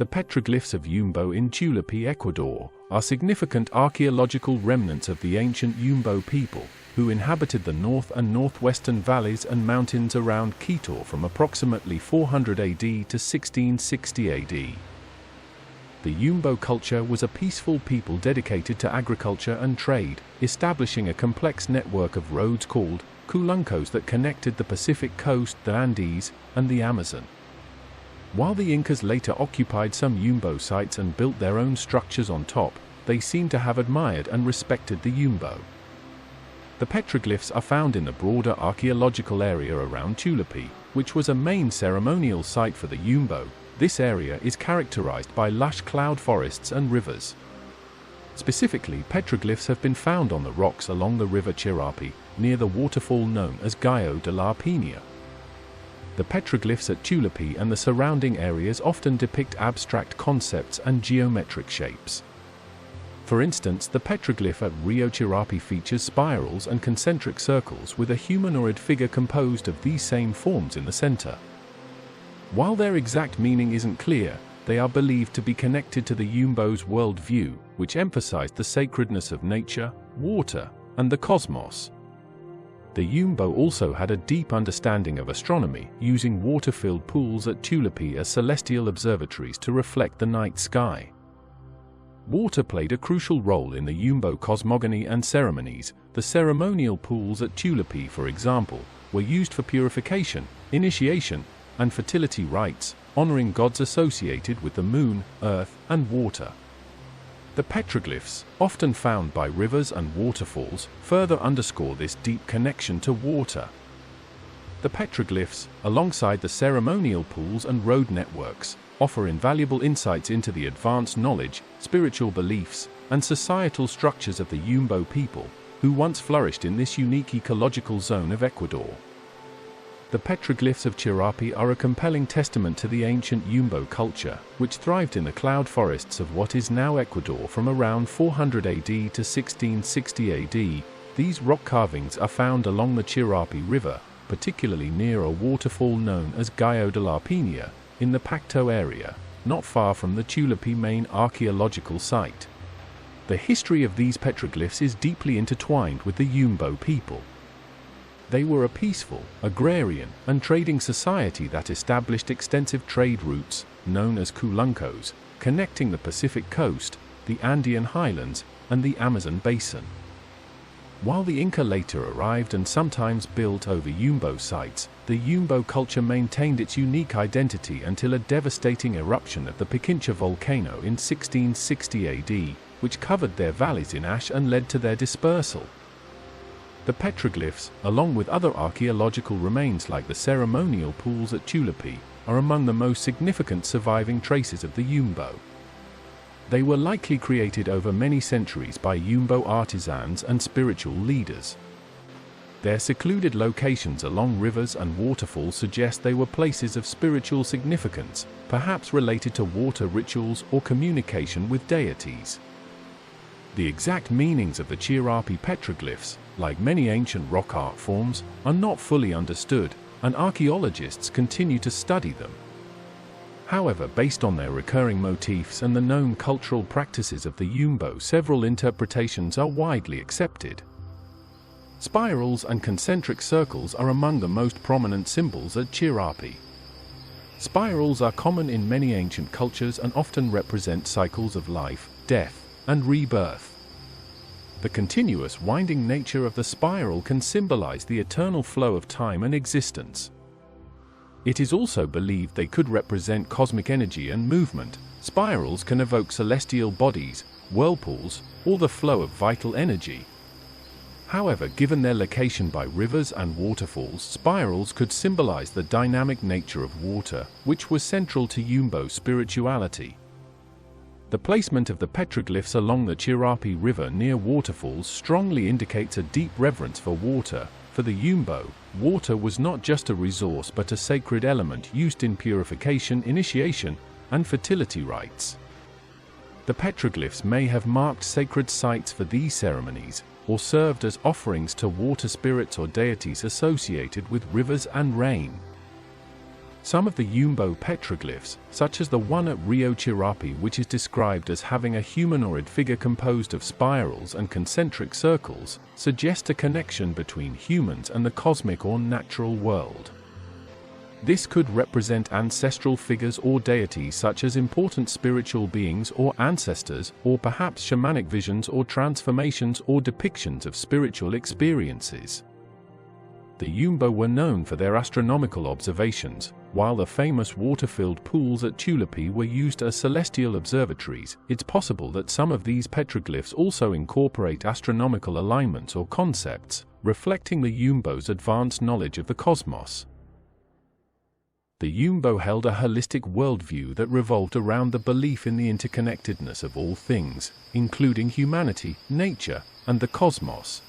The petroglyphs of Yumbo in Tulipe, Ecuador, are significant archaeological remnants of the ancient Yumbo people, who inhabited the north and northwestern valleys and mountains around Quito from approximately 400 AD to 1660 AD. The Yumbo culture was a peaceful people dedicated to agriculture and trade, establishing a complex network of roads called culuncos that connected the Pacific coast, the Andes, and the Amazon. While the Incas later occupied some Yumbo sites and built their own structures on top, they seem to have admired and respected the Yumbo. The petroglyphs are found in the broader archaeological area around Tulipe, which was a main ceremonial site for the Yumbo. This area is characterized by lush cloud forests and rivers. Specifically, petroglyphs have been found on the rocks along the river Chirapi, near the waterfall known as Gallo de la Peña. The petroglyphs at Tulipe and the surrounding areas often depict abstract concepts and geometric shapes. For instance, the petroglyph at Rio Chirapi features spirals and concentric circles with a humanoid figure composed of these same forms in the center. While their exact meaning isn't clear, they are believed to be connected to the Yumbo's worldview, which emphasized the sacredness of nature, water, and the cosmos. The Yumbo also had a deep understanding of astronomy, using water-filled pools at Tulipe as celestial observatories to reflect the night sky. Water played a crucial role in the Yumbo cosmogony and ceremonies. The ceremonial pools at Tulipe, for example, were used for purification, initiation, and fertility rites, honoring gods associated with the moon, earth, and water. The petroglyphs, often found by rivers and waterfalls, further underscore this deep connection to water. The petroglyphs, alongside the ceremonial pools and road networks, offer invaluable insights into the advanced knowledge, spiritual beliefs, and societal structures of the Yumbo people, who once flourished in this unique ecological zone of Ecuador. The Petroglyphs of Chirapi are a compelling testament to the ancient Yumbo culture, which thrived in the cloud forests of what is now Ecuador from around 400 AD to 1660 AD. These rock carvings are found along the Chirapi River, particularly near a waterfall known as Gallo de la Peña, in the Pacto area, not far from the Tulipe main archaeological site. The history of these petroglyphs is deeply intertwined with the Yumbo people. They were a peaceful, agrarian, and trading society that established extensive trade routes, known as culuncos, connecting the Pacific coast, the Andean highlands, and the Amazon basin. While the Inca later arrived and sometimes built over Yumbo sites, the Yumbo culture maintained its unique identity until a devastating eruption at the Pichincha volcano in 1660 AD, which covered their valleys in ash and led to their dispersal. The petroglyphs, along with other archaeological remains like the ceremonial pools at Tulipe, are among the most significant surviving traces of the Yumbo. They were likely created over many centuries by Yumbo artisans and spiritual leaders. Their secluded locations along rivers and waterfalls suggest they were places of spiritual significance, perhaps related to water rituals or communication with deities. The exact meanings of the Chirapi petroglyphs, like many ancient rock art forms, are not fully understood, and archaeologists continue to study them. However, based on their recurring motifs and the known cultural practices of the Yumbo, several interpretations are widely accepted. Spirals and concentric circles are among the most prominent symbols at Chirapi. Spirals are common in many ancient cultures and often represent cycles of life, death, and rebirth. The continuous winding nature of the spiral can symbolize the eternal flow of time and existence. It is also believed they could represent cosmic energy and movement. Spirals can evoke celestial bodies, whirlpools, or the flow of vital energy. However, given their location by rivers and waterfalls, spirals could symbolize the dynamic nature of water, which was central to Yumbo spirituality. The placement of the petroglyphs along the Chirapi River near waterfalls strongly indicates a deep reverence for water. For the Yumbo, water was not just a resource but a sacred element used in purification, initiation, and fertility rites. The petroglyphs may have marked sacred sites for these ceremonies, or served as offerings to water spirits or deities associated with rivers and rain. Some of the Yumbo petroglyphs, such as the one at Rio Chirapi, which is described as having a humanoid figure composed of spirals and concentric circles, suggest a connection between humans and the cosmic or natural world. This could represent ancestral figures or deities such as important spiritual beings or ancestors, or perhaps shamanic visions or transformations or depictions of spiritual experiences. The Yumbo were known for their astronomical observations. While the famous water-filled pools at Tulipe were used as celestial observatories, it's possible that some of these petroglyphs also incorporate astronomical alignments or concepts, reflecting the Yumbo's advanced knowledge of the cosmos. The Yumbo held a holistic worldview that revolved around the belief in the interconnectedness of all things, including humanity, nature, and the cosmos.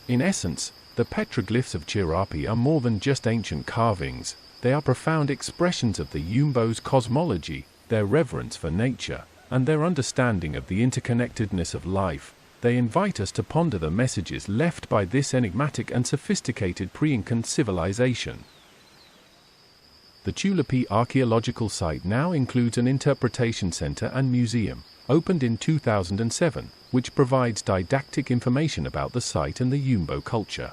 In essence, the Petroglyphs of Chirapi are more than just ancient carvings. They are profound expressions of the Yumbo's cosmology, their reverence for nature, and their understanding of the interconnectedness of life. They invite us to ponder the messages left by this enigmatic and sophisticated pre-Incan civilization. The Tulipe archaeological site now includes an interpretation center and museum, opened in 2007, which provides didactic information about the site and the Yumbo culture.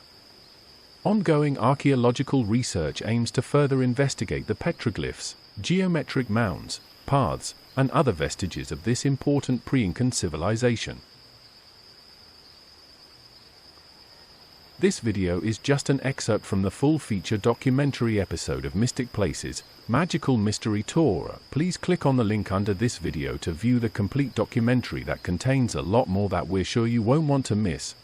Ongoing archaeological research aims to further investigate the petroglyphs, geometric mounds, paths, and other vestiges of this important pre-Incan civilization. This video is just an excerpt from the full-feature documentary episode of Mystic Places, Magical Mystery Tour. Please click on the link under this video to view the complete documentary that contains a lot more that we're sure you won't want to miss.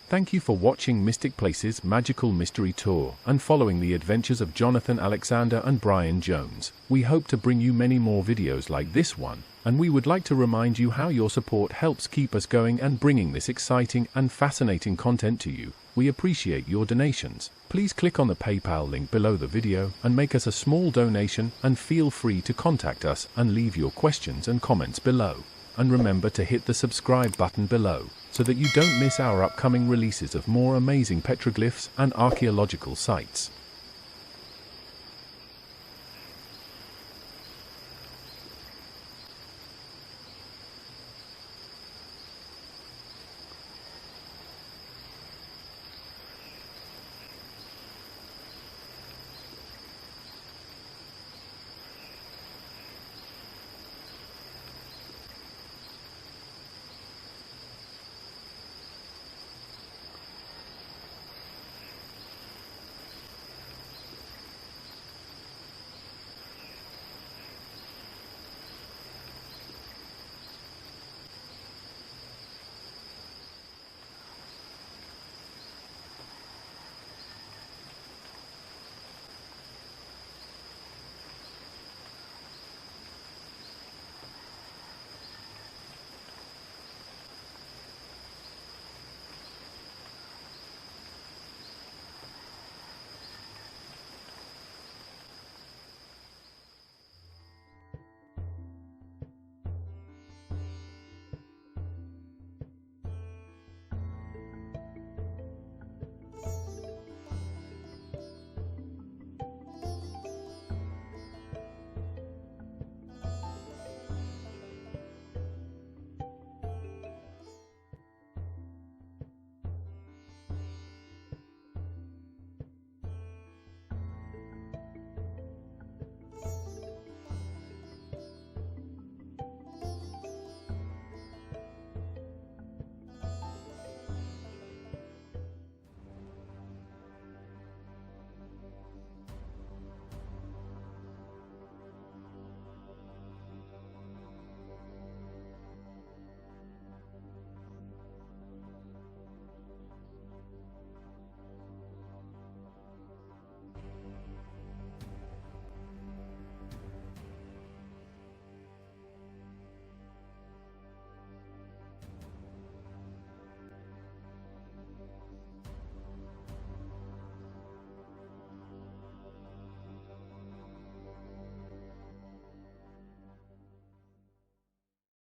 Thank you for watching Mystic Places Magical Mystery Tour and following the adventures of Jonathan Alexander and Brian Jones. We hope to bring you many more videos like this one, and we would like to remind you how your support helps keep us going and bringing this exciting and fascinating content to you. We appreciate your donations. Please click on the PayPal link below the video and make us a small donation, and feel free to contact us and leave your questions and comments below. And remember to hit the subscribe button below, so that you don't miss our upcoming releases of more amazing petroglyphs and archaeological sites.